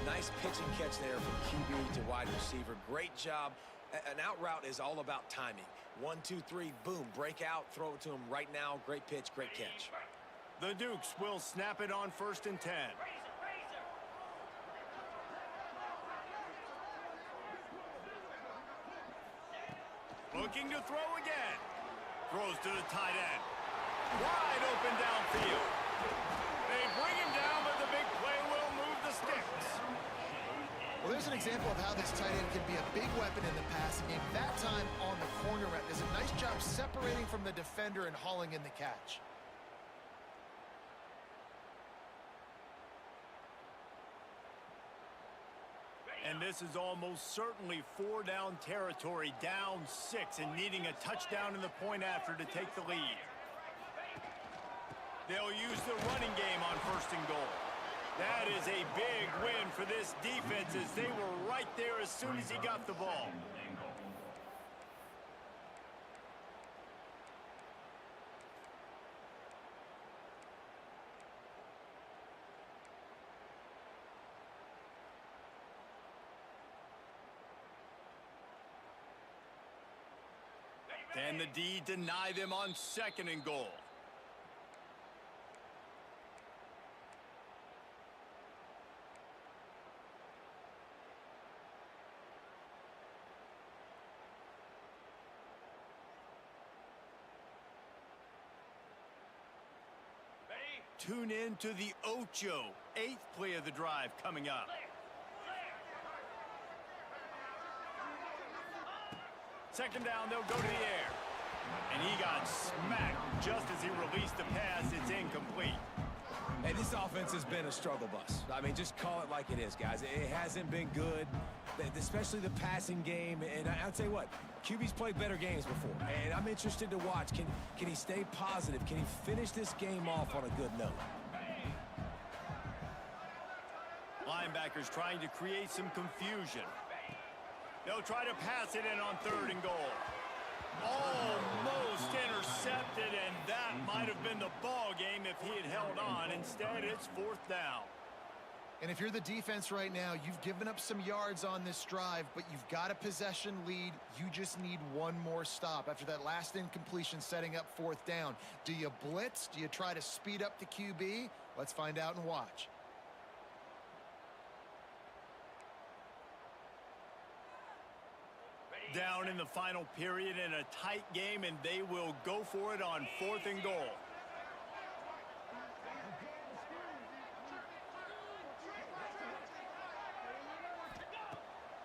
Nice pitch and catch there from QB to wide receiver. Great job. An out route is all about timing. 1, 2, 3, boom, break out, throw it to him right now. Great pitch, great catch. The Dukes will snap it on 1st and 10. Looking to throw again. Throws to the tight end. Wide open downfield. They bring him down, but the big play will move the sticks. Well, there's an example of how this tight end can be a big weapon in the passing game. That time on the corner route does a nice job separating from the defender and hauling in the catch. And this is almost certainly 4-down territory, down 6, and needing a touchdown in the point after to take the lead. They'll use the running game on 1st and goal. That is a big win for this defense as they were right there as soon as he got the ball. And the D deny them on 2nd and goal. Tune in to the Ocho, 8th play of the drive coming up. Second down, they'll go to the air. And he got smacked just as he released the pass. It's incomplete. Hey, this offense has been a struggle bus. I mean, just call it like it is, guys. It hasn't been good, especially the passing game. And I'll tell you what, QB's played better games before. And I'm interested to watch. Can he stay positive? Can he finish this game off on a good note? Linebackers trying to create some confusion. They'll try to pass it in on 3rd and goal. Almost intercepted, and that might have been the ball game if he had held on. Instead, it's 4th down. And if you're the defense right now, you've given up some yards on this drive, but you've got a possession lead. You just need one more stop after that last incompletion setting up 4th down. Do you blitz? Do you try to speed up the QB? Let's find out and watch. Down in the final period in a tight game, and they will go for it on 4th and goal.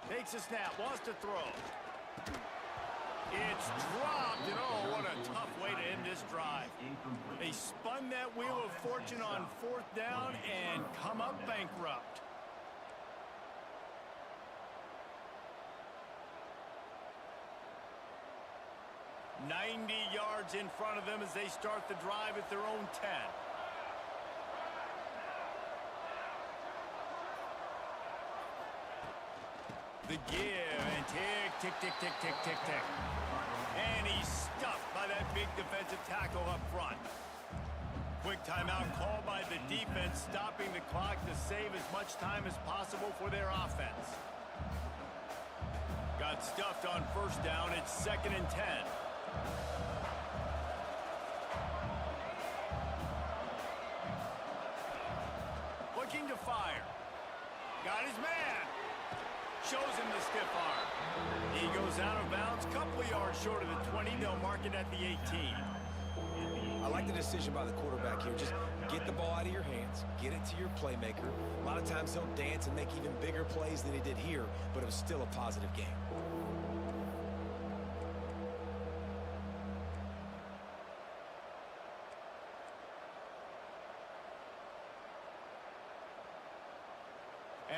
Takes a snap, wants to throw. It's dropped, and oh, what a tough way to end this drive. They spun that wheel of fortune on 4th down and come up bankrupt. $90 yards in front of them as they start the drive at their own 10. The give, and tick, tick, tick, tick, tick, tick, tick. And he's stuffed by that big defensive tackle up front. Quick timeout called by the defense, stopping the clock to save as much time as possible for their offense. Got stuffed on 1st down. It's 2nd and 10. Looking to fire. Got his man. Shows him the stiff arm. He goes out of bounds, couple of yards short of the 20. They'll mark it at the 18. I like the decision by the quarterback here. Just get the ball out of your hands, get it to your playmaker. A lot of times he'll dance and make even bigger plays than he did here, but it was still a positive game.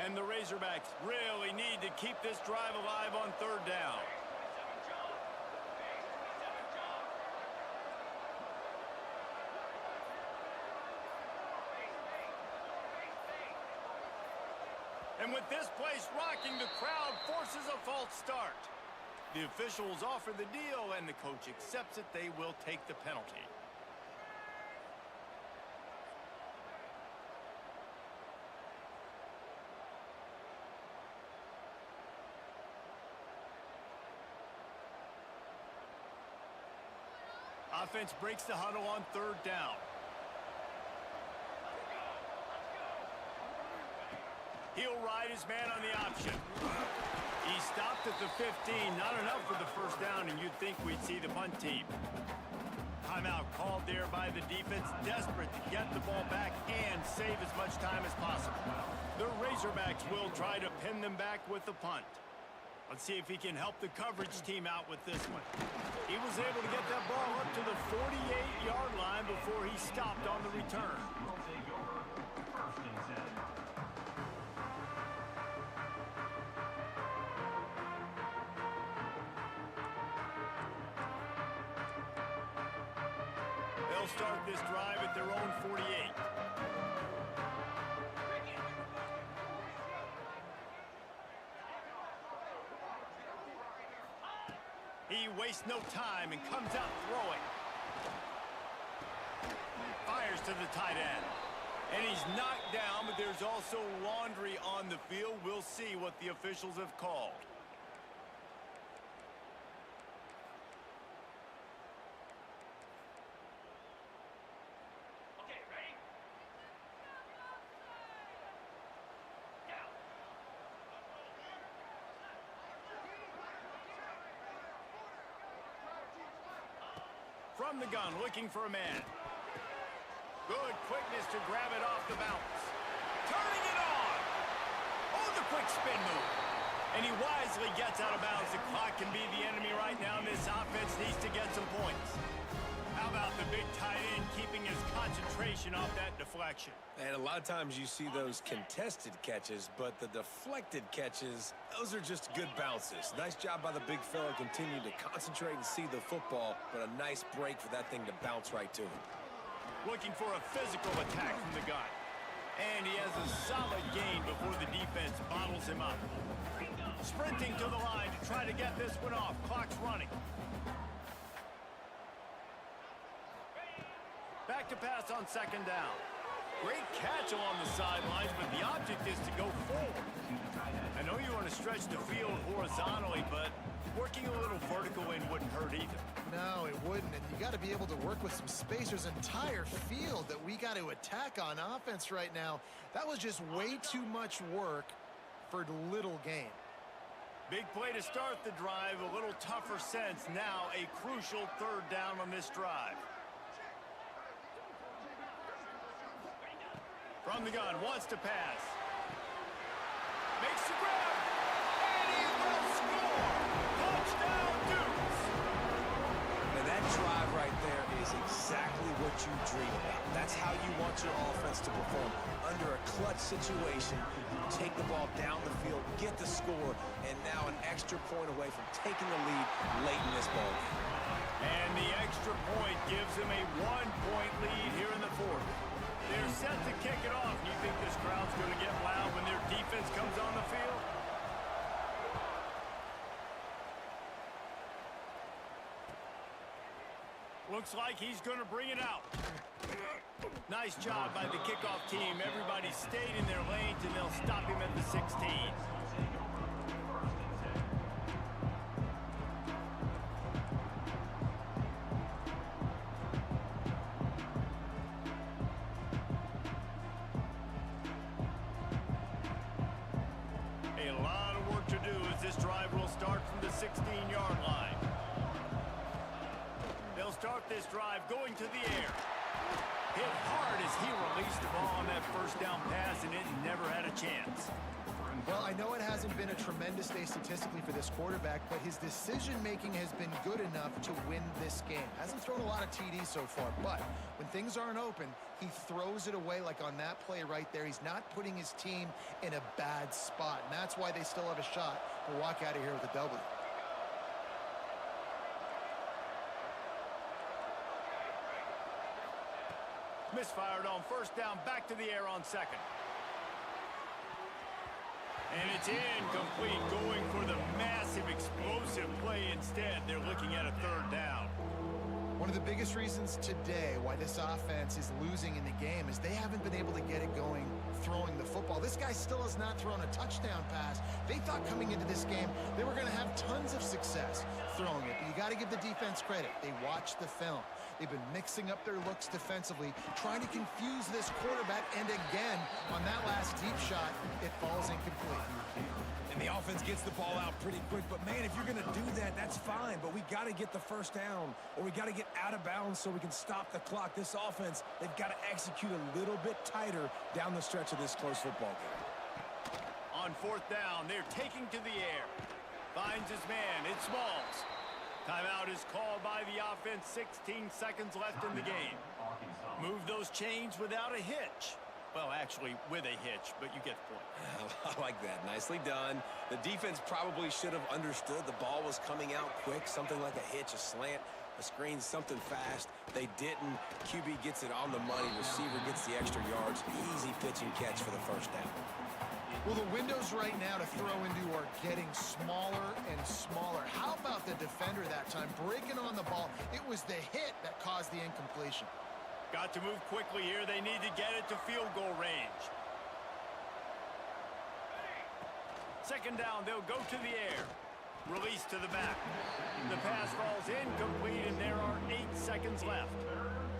And the Razorbacks really need to keep this drive alive on 3rd down. And with this place rocking, the crowd forces a false start. The officials offer the deal, and the coach accepts it. They will take the penalty. Offense breaks the huddle on 3rd down. He'll ride his man on the option. He stopped at the 15. Not enough for the 1st down, and you'd think we'd see the punt team. Timeout called there by the defense, desperate to get the ball back and save as much time as possible. The Razorbacks will try to pin them back with the punt. Let's see if he can help the coverage team out with this one. He was able to get that ball up to the 48-yard line before he stopped on the return. Will take over 1st and 10. They'll start this drive at their own 48. He wastes no time and comes out throwing. Fires to the tight end. And he's knocked down, but there's also laundry on the field. We'll see what the officials have called. Okay, ready? Down. From the gun, looking for a man. Good quickness to grab it off the bounce. Turning it on. Oh, the quick spin move. And he wisely gets out of bounds. The clock can be the enemy right now, and this offense needs to get some points. How about the big tight end keeping his concentration off that deflection? And a lot of times you see those contested catches, but the deflected catches, those are just good bounces. Nice job by the big fella, continue to concentrate and see the football, but a nice break for that thing to bounce right to him. Looking for a physical attack from the guy. And he has a solid gain before the defense bottles him up. Sprinting to the line to try to get this one off. Clock's running. Back to pass on second down. Great catch along the sidelines, but the object is to go forward. I know you want to stretch the field horizontally, but working a little vertical in wouldn't hurt either. No, it wouldn't, and you got to be able to work with some space. There's an entire field that we got to attack on offense right now. That was just way too much work for little gain. Big play to start the drive, a little tougher sense. Now a crucial third down on this drive. From the gun, wants to pass. Makes the grab, and he will score! Touchdown, Dukes! And that drive right there is exactly what you dream about. That's how you want your offense to perform. Under a clutch situation, you take the ball down the field, get the score, and now an extra point away from taking the lead late in this ball game. And the extra point gives him a 1-point lead here in the fourth. They're set to kick it off. You think this crowd's going to get loud when their defense comes on the field? Looks like he's going to bring it out. Nice job by the kickoff team. Everybody stayed in their lanes, and they'll stop him at the 16. A lot of work to do as this drive will start from the 16-yard line. They'll start this drive going to the air. Hit hard as he released the ball on that first down pass, and it never had a chance. Well, I know it hasn't been a tremendous day statistically for this quarterback, but his decision-making has been good enough to win this game. Hasn't thrown a lot of TDs so far, but when things aren't open, he throws it away like on that play right there. He's not putting his team in a bad spot, and that's why they still have a shot to walk out of here with a W. Misfired on first down, back to the air on second. And it's incomplete, going for the massive explosive play instead. They're looking at a third down. One of the biggest reasons today why this offense is losing in the game is they haven't been able to get it going throwing the football. This guy still has not thrown a touchdown pass. They thought coming into this game they were going to have tons of success throwing it. But you got to give the defense credit. They watched the film. They've been mixing up their looks defensively, trying to confuse this quarterback. And again, on that last deep shot, it falls incomplete. And the offense gets the ball out pretty quick. But, man, if you're going to do that, that's fine. But we got to get the first down, or we got to get out of bounds so we can stop the clock. This offense, they've got to execute a little bit tighter down the stretch of this close football game. On fourth down, they're taking to the air. Finds his man. It's Smalls. Timeout is called by the offense. 16 seconds left in the game. Move those chains without a hitch. Well, actually, with a hitch, but you get the point. I like that. Nicely done. The defense probably should have understood the ball was coming out quick, something like a hitch, a slant, a screen, something fast. They didn't. QB gets it on the money. Receiver gets the extra yards. Easy pitch and catch for the first down. Well, the windows right now to throw into are getting smaller and smaller. How about the defender that time breaking on the ball? It was the hit that caused the incompletion. Got to move quickly here. They need to get it to field goal range. Second down, they'll go to the air. Release to the back. The pass falls incomplete, and there are 8 seconds left.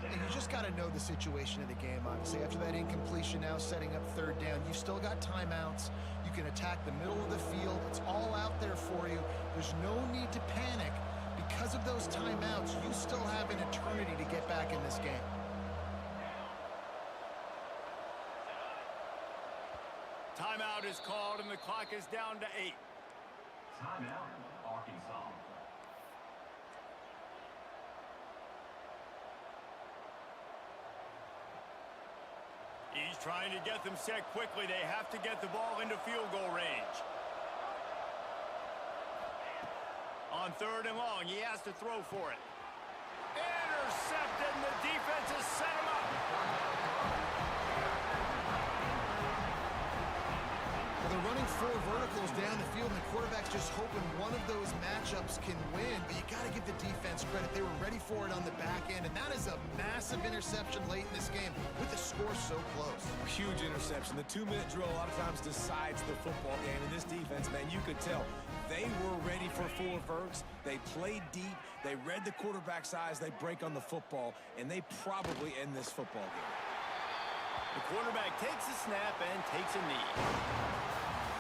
And you just got to know the situation of the game, obviously. After that incompletion, now setting up third down, you've still got timeouts. You can attack the middle of the field. It's all out there for you. There's no need to panic. Because of those timeouts, you still have an eternity to get back in this game. Timeout is called, and the clock is down to 8. Timeout, Arkansas. He's trying to get them set quickly. They have to get the ball into field goal range. On third and long, he has to throw for it. Intercepted, and the defense has set him up. Well, they're running 4 verticals down the field, and the quarterback's just hoping one of those matchups can win. But you got to give the defense credit. They were ready for it on the back end, and that is a massive interception late in this game with the score so close. Huge interception. The 2-minute drill a lot of times decides the football game. And this defense, man, you could tell they were ready for 4 verts. They played deep. They read the quarterback's eyes. They break on the football, and they probably end this football game. The quarterback takes a snap and takes a knee.